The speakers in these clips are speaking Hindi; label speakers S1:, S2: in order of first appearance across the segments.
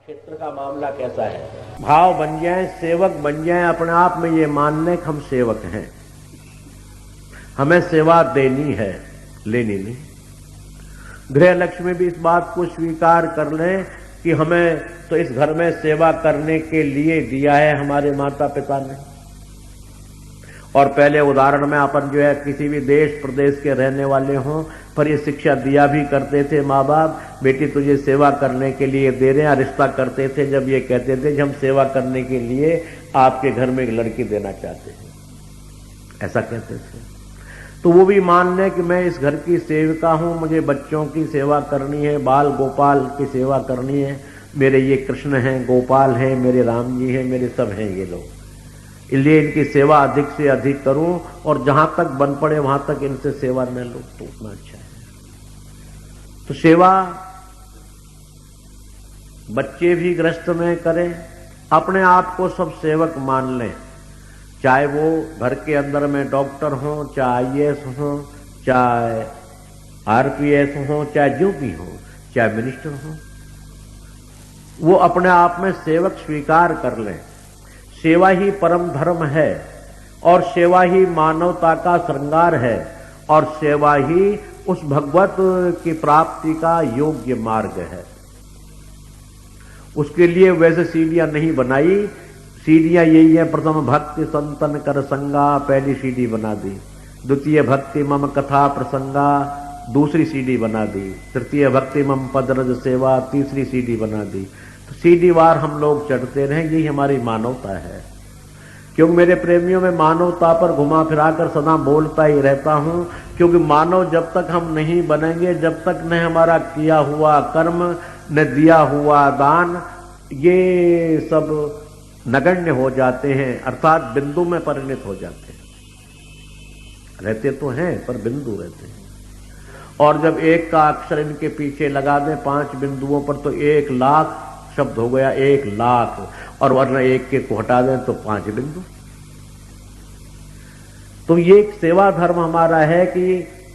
S1: क्षेत्र का मामला कैसा है? भाव बन जाए, सेवक बन जाए, अपने आप में ये मान लें कि हम सेवक हैं, हमें सेवा देनी है, लेनी नहीं। गृह लक्ष्मी भी इस बात को स्वीकार कर लें कि हमें तो इस घर में सेवा करने के लिए दिया है हमारे माता पिता ने। और पहले उदाहरण में अपन जो है किसी भी देश प्रदेश के रहने वाले हों, पर ये शिक्षा दिया भी करते थे माँ बाप, बेटी तुझे सेवा करने के लिए दे रहे हैं। रिश्ता करते थे जब ये कहते थे कि हम सेवा करने के लिए आपके घर में एक लड़की देना चाहते हैं, ऐसा कहते थे। तो वो भी मान लें कि मैं इस घर की सेविका हूं, मुझे बच्चों की सेवा करनी है, बाल गोपाल की सेवा करनी है, मेरे ये कृष्ण हैं, गोपाल हैं, मेरे राम जी हैं, मेरे सब हैं ये लोग, इसलिए इनकी सेवा अधिक से अधिक करूं और जहां तक बन पड़े वहां तक इनसे सेवा न लो तो उतना अच्छा है। तो सेवा बच्चे भी गृहस्थ में करें, अपने आप को सब सेवक मान लें, चाहे वो घर के अंदर में डॉक्टर हो, चाहे आईएएस हो, चाहे आरपीएस हो, चाहे जो भी हो, चाहे मिनिस्टर हो, वो अपने आप में सेवक स्वीकार कर लें। सेवा ही परम धर्म है और सेवा ही मानवता का श्रृंगार है और सेवा ही उस भगवत की प्राप्ति का योग्य मार्ग है। उसके लिए वैसे सीढ़ियां नहीं बनाई, सीढ़ियां यही है, प्रथम भक्ति संतन कर संगा, पहली सीढ़ी बना दी, द्वितीय भक्ति मम कथा प्रसंगा, दूसरी सीढ़ी बना दी, तृतीय भक्ति मम पदरज सेवा, तीसरी सीढ़ी बना दी। तो सीढ़ी वार हम लोग चढ़ते रहें, यही हमारी मानवता है। क्योंकि मेरे प्रेमियों में मानवता पर घुमा फिराकर सदा बोलता ही रहता हूं, क्योंकि मानव जब तक हम नहीं बनेंगे, जब तक न हमारा किया हुआ कर्म, न दिया हुआ दान, ये सब नगण्य हो जाते हैं, अर्थात बिंदु में परिणत हो जाते हैं। रहते तो हैं पर बिंदु रहते हैं। और जब एक का अक्षर इनके पीछे लगा दें 5 बिंदुओं पर तो 1 लाख शब्द हो गया, 1 लाख, और वरना एक के को हटा दें तो 5 बिंदु। तो ये एक सेवा धर्म हमारा है कि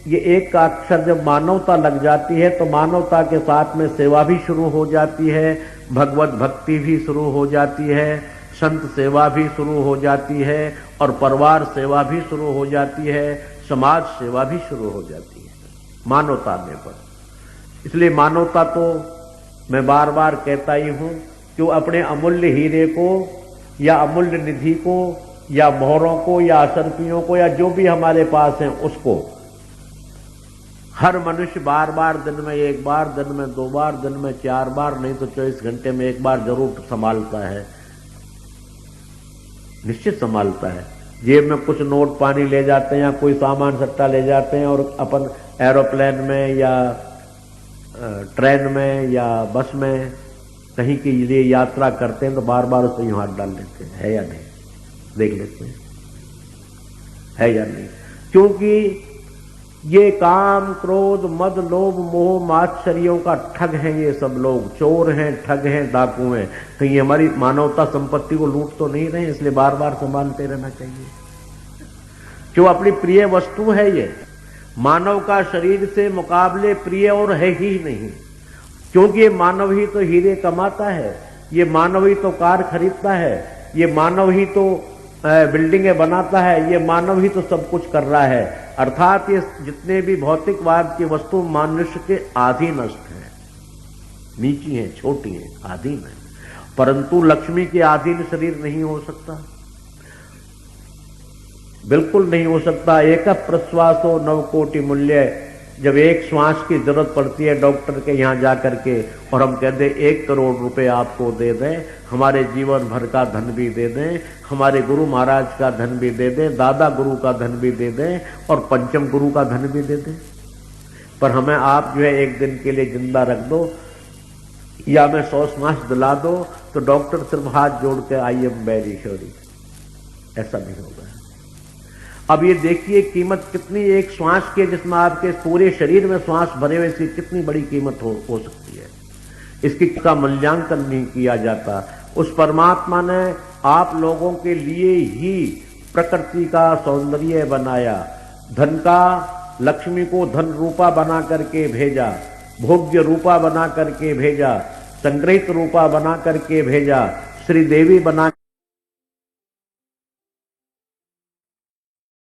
S1: ये एक का अक्षर जब मानवता लग जाती है तो मानवता के साथ में सेवा भी शुरू हो जाती है, भगवत भक्ति भी शुरू हो जाती है, संत सेवा भी शुरू हो जाती है और परिवार सेवा भी शुरू हो जाती है, समाज सेवा भी शुरू हो जाती है मानवता आने पर। इसलिए मानवता तो मैं बार बार कहता ही हूं कि वो अपने अमूल्य हीरे को या अमूल्य निधि को या मोहरों को या असरपियों को या जो भी हमारे पास है उसको हर मनुष्य बार बार, दिन में 1 बार, दिन में 2 बार, दिन में 4 बार, नहीं तो 24 घंटे में 1 बार जरूर संभालता है, निश्चित संभालता है। जेब में कुछ नोट पानी ले जाते हैं या कोई सामान सट्टा ले जाते हैं और अपन एरोप्लेन में या ट्रेन में या बस में कहीं के लिए यात्रा करते हैं तो बार बार उसको यूं हाथ डाल लेते हैं, है या नहीं, देख लेते हैं है या नहीं। क्योंकि ये काम क्रोध मद लोभ मोह मात्सर्यों का ठग हैं, ये सब लोग चोर हैं, ठग हैं, डाकू हैं। तो ये हमारी मानवता संपत्ति को लूट तो नहीं रहे, इसलिए बार बार संभालते रहना चाहिए। क्यों अपनी प्रिय वस्तु है ये, मानव का शरीर से मुकाबले प्रिय और है ही नहीं। क्योंकि ये मानव ही तो हीरे कमाता है, ये मानव ही तो कार खरीदता है, ये मानव ही तो बिल्डिंगें बनाता है, ये मानव ही तो सब कुछ कर रहा है। अर्थात ये जितने भी भौतिकवाद की वस्तु मनुष्य के अधीनस्थ हैं, नीची हैं, छोटी हैं, अधीन हैं। परंतु लक्ष्मी के अधीन शरीर नहीं हो सकता, बिल्कुल नहीं हो सकता। एक प्रश्वासो 9 कोटि मूल्य। जब एक श्वास की जरूरत पड़ती है डॉक्टर के यहाँ जाकर के और हम कह दें 1 करोड़ रुपए आपको दे दें, हमारे जीवन भर का धन भी दे दें, हमारे गुरु महाराज का धन भी दे दें, दादा गुरु का धन भी दे दें और पंचम गुरु का धन भी दे दें, पर हमें आप जो है 1 दिन के लिए जिंदा रख दो या हमें 100 श्वास दिला दो, तो डॉक्टर सिर्फ हाथ जोड़ के आई एम वेरी सॉरी, ऐसा नहीं होगा। अब ये देखिए कीमत कितनी एक श्वास के, जिसमें आपके पूरे शरीर में श्वास भरे हुए, इसकी कितनी बड़ी कीमत हो सकती है। इसकी का मूल्यांकन नहीं किया जाता। उस परमात्मा ने आप लोगों के लिए ही प्रकृति का सौंदर्य बनाया, धन का, लक्ष्मी को धन रूपा बना करके भेजा, भोग्य रूपा बना करके भेजा, संग्रहित रूपा बना करके भेजा, श्रीदेवी बना